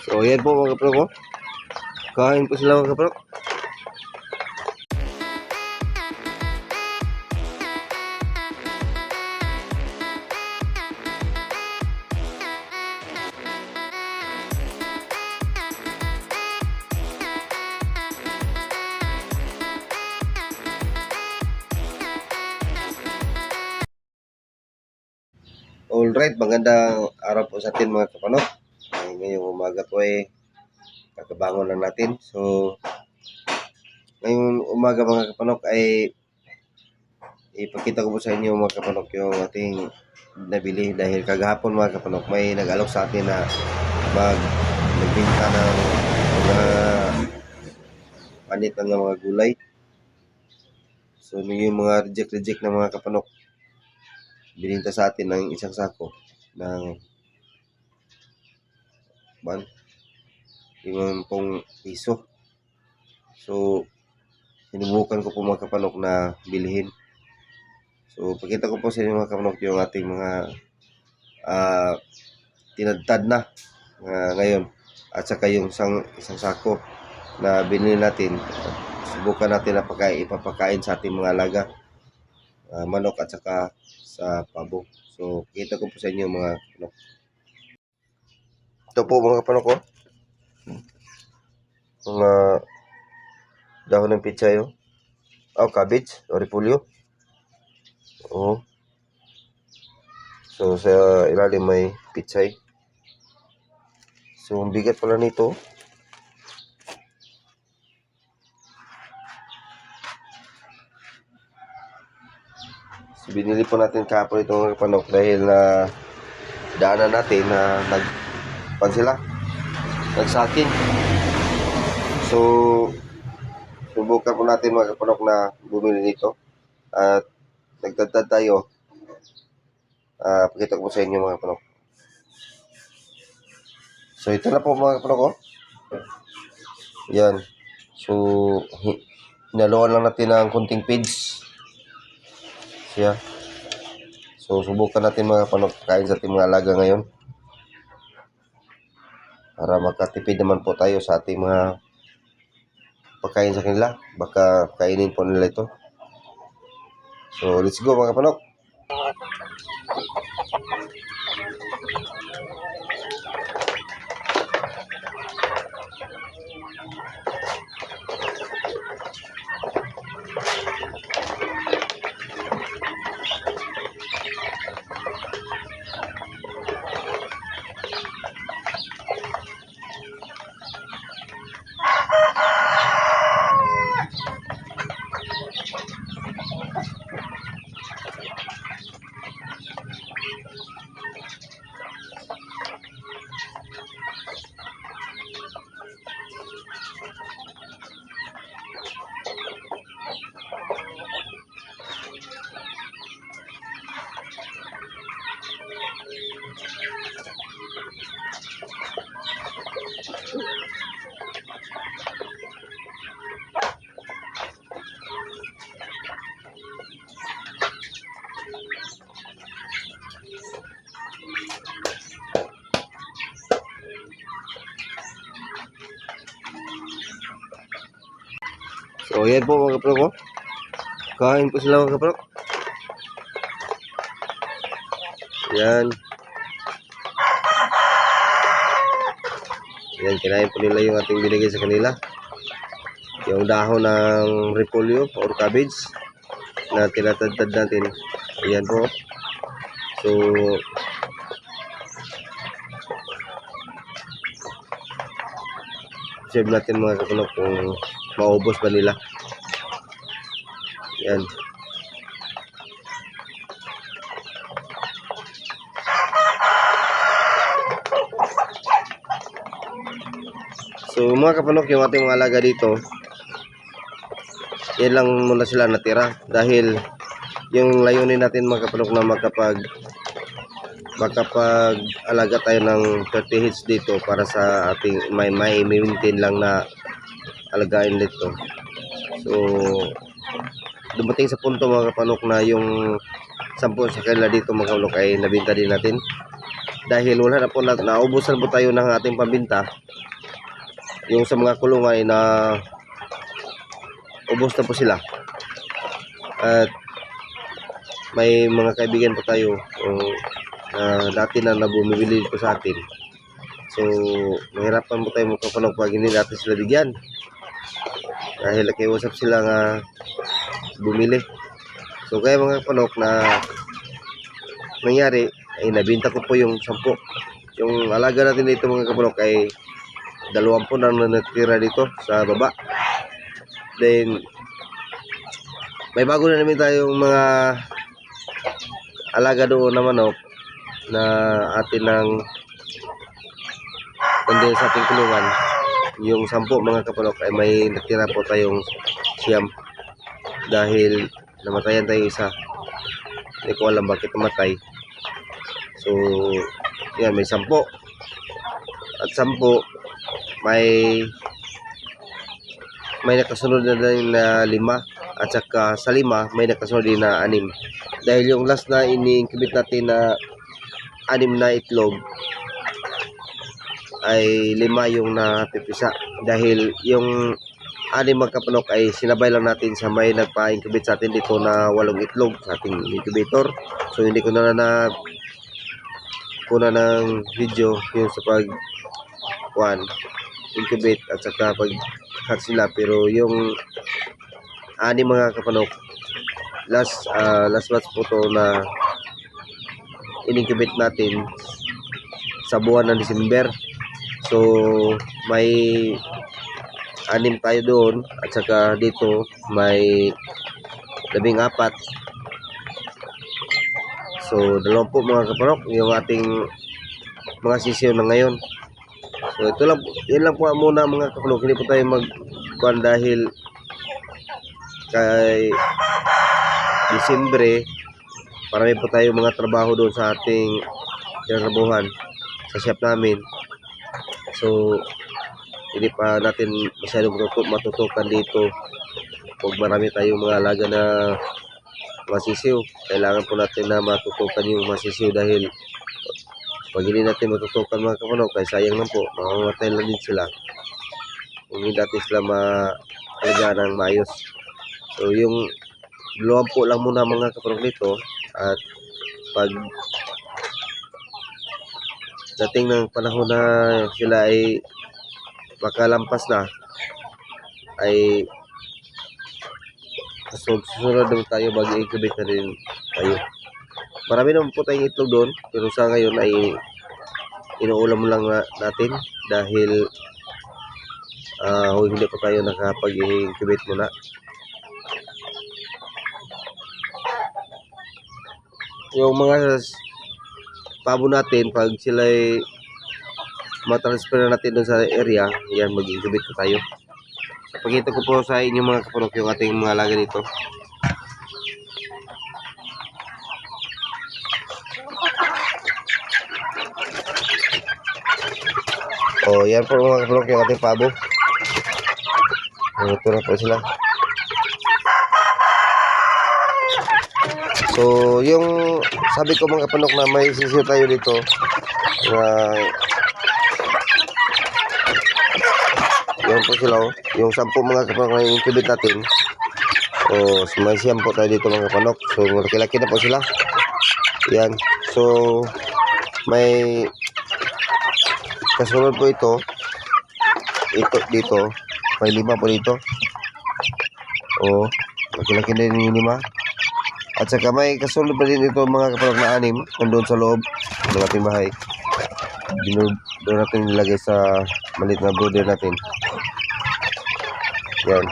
So yan po mga kapro ko. Kain po sila mga kapro. Alright, magandang araw po sa atin mga kapanok. Ngayong umaga po ay kakabangon lang natin. So, ngayong umaga mga kapanok ay ipakita ko po sa inyo mga kapanok yung ating nabili. Dahil kagahapon mga kapanok may nag-alok sa atin na magbinta ng mga panit ng mga gulay. So, yung mga reject na mga kapanok bininta sa atin ng isang sako ng 50 piso. So, sinubukan ko po mga kapanok na bilhin. So, pakita ko po sa inyo mga kapanok yung ating mga tinadtad na ngayon. At saka yung isang sako na binili natin. Subukan natin na ipapakain sa ating mga alaga. Manok at saka sa pabo. So, pakita ko po sa inyo mga kapanok. Ito po mga kapanok ko. Mga dahon ng pitsay cabbage o repolyo. So sa ilalim may pitsay. So ang bigat pala nito. So binili po natin kahapon itong panok dahil na daanan natin na nagsaking. So subukan po natin mga kapanok na bumili nito at nagtadtad tayo. Pakita ko po sa inyo mga kapanok. So ito na po mga kapanok ko. Yan. So hinaluan lang natin ng kunting pids. Siya. So subukan natin mga kapanok kain sa ating mga alaga ngayon. Para makatipid naman po tayo sa ating mga pagkain sa kanila. Baka kainin po nila ito. So let's go mga kapanok. So yan po mga kapro ko. Kain po sila mga kapro. Yan. Yan, kinain po nila yung ating binigay sa kanila. Yung dahon ng repolyo or cabbage na tinatadtad natin. Ayan po. So save natin mga kapro kung maubos ba nila. Yan. So mga kapanok, yung ating mga alaga dito, yan lang muna sila natira. Dahil yung layunin natin mga kapanok na makapag-alaga tayo ng 30 heads dito para sa ating may maintain lang na alagain dito. So dumating sa punto mga kapanok na yung 10 sa kanila dito mga kapanok ay nabinta din natin. dahil wala na po naubusan po tayo ng ating pambinta. Yung sa mga kulungan ay na ubos na po sila. At may mga kaibigan po tayo dati na bumibili dito sa atin. So mahirapan po tayo magkapanok pag hindi natin sila bigyan, dahil nakiusap sila nga bumili. So kaya mga panok na nangyari ay nabinta ko po yung 10. Yung alaga natin dito mga kapanok ay 20 na natira dito sa baba. Then may bago na namin tayong mga alaga doon na manok na atin ng kundi sa ating kulungan. Yung 10 mga kapanok ay may natira po tayong siyam, dahil namatayan tayo isa. Hindi ko alam bakit namatay. So yan, may 10 at 10 may nakasunod na din na 5, at saka sa 5 may nakasunod din na 6, dahil yung last na ini-incubate natin na 6 na itlog ay 5 yung napipisa, dahil yung 6 magkapanok ay sinabay lang natin sa may nagpa-incubate sa atin dito na 8 itlog sa ating incubator. So hindi ko na kuna ng video yung sa pag incubate at saka pag hatch sila, pero yung 6 mga kapanok last batch po to na in-incubate natin sa buwan ng December. So may 6 tayo doon, at saka dito may 14. So 20 mga kapanok yung ating mga sisiyo na ngayon. So ito lang, yan lang po muna mga kapanok. Hindi po tayo magkuhan dahil kay Disyembre marami po tayo mga trabaho doon sa ating trabahuhan sa shop namin. So hindi pa natin masyadong matutukan dito pag marami tayong mga alaga na masisiw. Kailangan po natin na matutukan yung masisiw, dahil pag hindi natin matutukan mga kapanok ay sayang lang po, mamamatay lang din sila kung hindi natin sila maalagaan ng maayos. So yung 20 lang muna mga kapanok nito, at pag dating ng panahon na sila ay makalampas na ay susunod naman tayo, mag-incubate na rin tayo. Marami naman po tayong itlog doon, pero sa ngayon ay inuulam lang natin dahil hindi pa tayo nakapag-incubate muna. Yung mga pabo natin, pag sila ay matransfer na natin doon sa area, yan, mag-incubate na tayo. Pakita ko po sa inyo mga kapanok yung ating mga alaga dito. Oh, yan po mga kapanok yung ating pabo. Ito na po sila. So yung sabi ko mga kapanok na may sisiyo tayo dito na yan po sila, oh. Yung 10 mga kapanok na incubate natin. O may siyam po tayo dito mga kapanok. So malaki-laki na po sila. Yan. So may kasunod po ito dito. May 5 po dito. O malaki-laki na yung 5. At saka may kasunod pa din ito mga kapanok na 6 kung doon sa loob ng ating bahay. Doon natin nilagay sa maliit na brooder natin. Yan.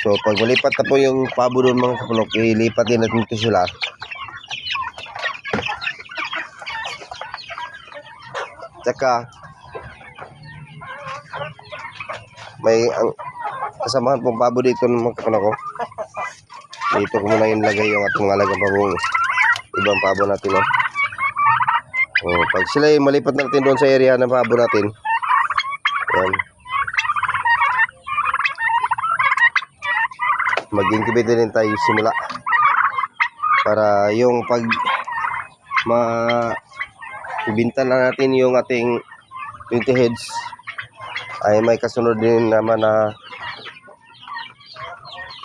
So pag malipat na po yung pabo doon mga kapanok, ilipat din natin ito sila. Tsaka may ang kasamahan pong pabo dito ng mga kapanok ko. Dito ko muna yung lagay yung ating alagang pabong ibang pabo natin. Pag sila ay malipat natin doon sa area ng pabo natin, yan, mag-incubate din tayo simula para yung pag ibinta na natin yung ating 20 heads, ay may kasunod din naman na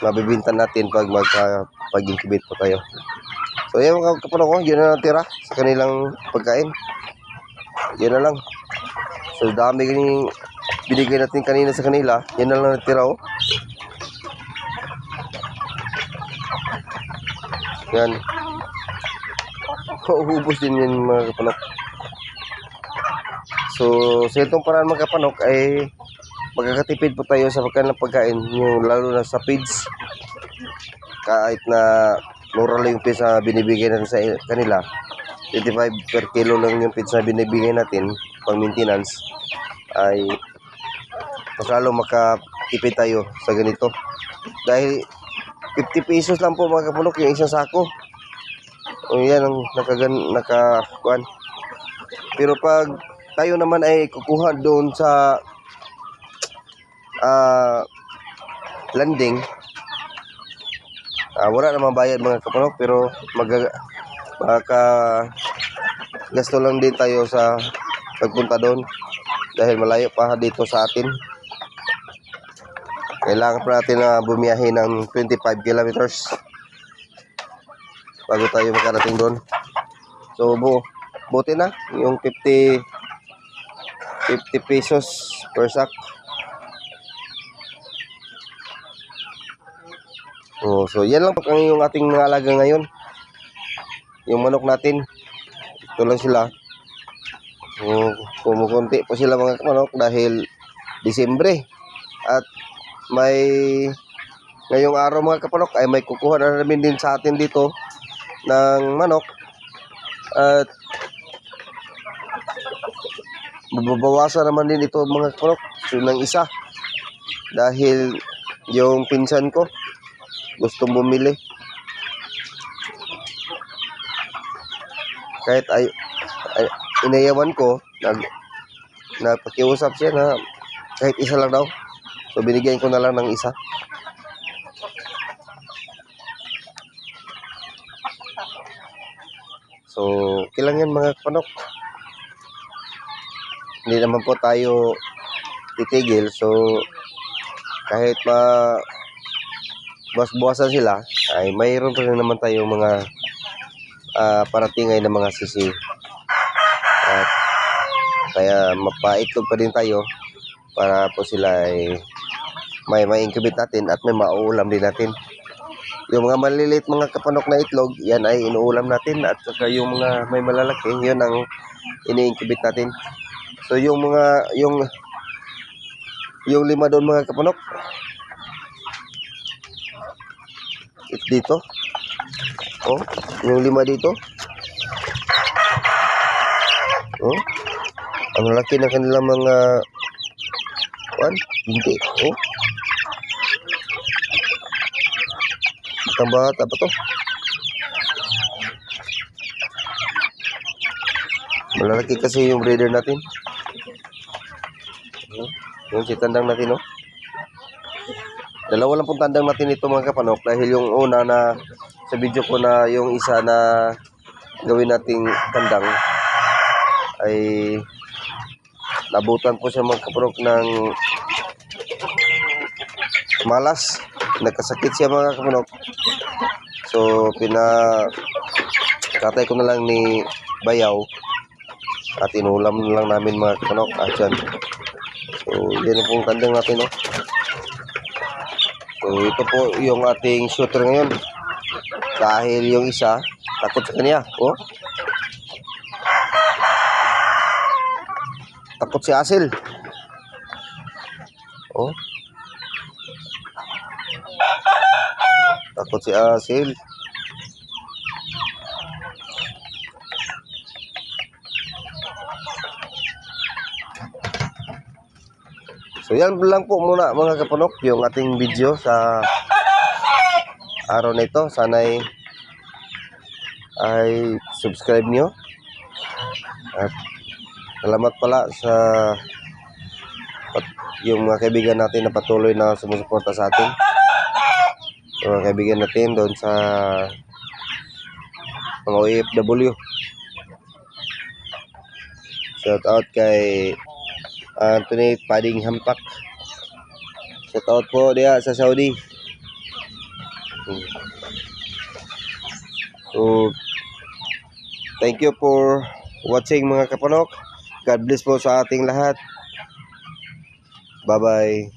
mabibinta natin pag-incubate po tayo. So yan mga kapanok ko, yun na natira sa kanilang pagkain. Yun na lang. So dami ganing binigay natin kanina sa kanila, yan na lang natira oh. Yan. Uhubos din yan mga kapanok. So sa itong paraan mga kapanok ay magkakatipid po tayo sa pagkain, yung lalo na sa feeds. Kahit na mura lang yung feeds na binibigay natin sa kanila, 25 per kilo lang yung feeds na binibigay natin pang maintenance, ay mas lalo makatipid tayo sa ganito. Dahil 50 pesos lang po mga kapanok yung isang sako. O yan ang nakakuan. Pero pag tayo naman ay kukuha doon sa landing, wala namang bayad mga kapanok, pero gasto lang din tayo sa pagpunta doon dahil malayo pa dito sa atin. Kailangan pa natin na bumiyahe ng 25 kilometers bago tayo makarating doon. So buti na yung 50 pesos per sack. So yan lang po yung ating mga alaga ngayon. Yung manok natin, ito lang sila. Kumukunti po sila mga manok dahil Disyembre. At ngayong araw mga kapanok ay may kukuha na namin din sa atin dito ng manok. At mababawasan naman din ito mga kapanok, so ng isa. Dahil yung pinsan ko gustong bumili. Kahit ay inayawan ko, nagpakiusap siya na kahit isa lang daw. So binigyan ko na lang ng isa. So okay lang yan mga kapanok. Hindi naman po tayo titigil. So kahit buwasan sila, ay mayroon pa rin naman tayong mga paratingay na mga sisi. At kaya mapaitlog pa din tayo para po sila ay may incubate natin at may mauulam din natin. Yung mga maliliit mga kapanok na itlog, yan ay inuulam natin, at saka yung mga may malalaki, yun ang ini-incubate natin. So yung lima doon mga kapanok, dito. Oh, yung lima dito. Oh, ang laki ng kanilang mga binti. Oh, bata pa to. Malalaki kasi yung breeder natin. Yung si tandang natin, oh. Dalawa lang pong tandang natin ito mga kapanok, dahil yung una na sa video ko na yung isa na gawin nating tandang ay nabutan po siya mga kapanok ng malas. Nagkasakit siya mga kapanok. So pinakatay ko na lang ni Bayaw at inulam na lang namin mga kapanok. At yan. So yan pong tandang natin, no? So ito po yung ating shooter ngayon. Dahil yung isa takot sa kanya. Oh, takot si Asil. Oh, takot si Asil. So yan lang po muna mga kapanok yung ating video sa araw na ito. Sana ay subscribe nyo. At salamat pala sa yung mga kaibigan natin na patuloy na sumusuporta sa atin. Yung mga kaibigan natin doon sa mga OFW. Shout out kay Anthony Pading Hampak. Shout out po diya sa Saudi. So, thank you for watching mga kapanok. God bless po sa ating lahat. Bye-bye.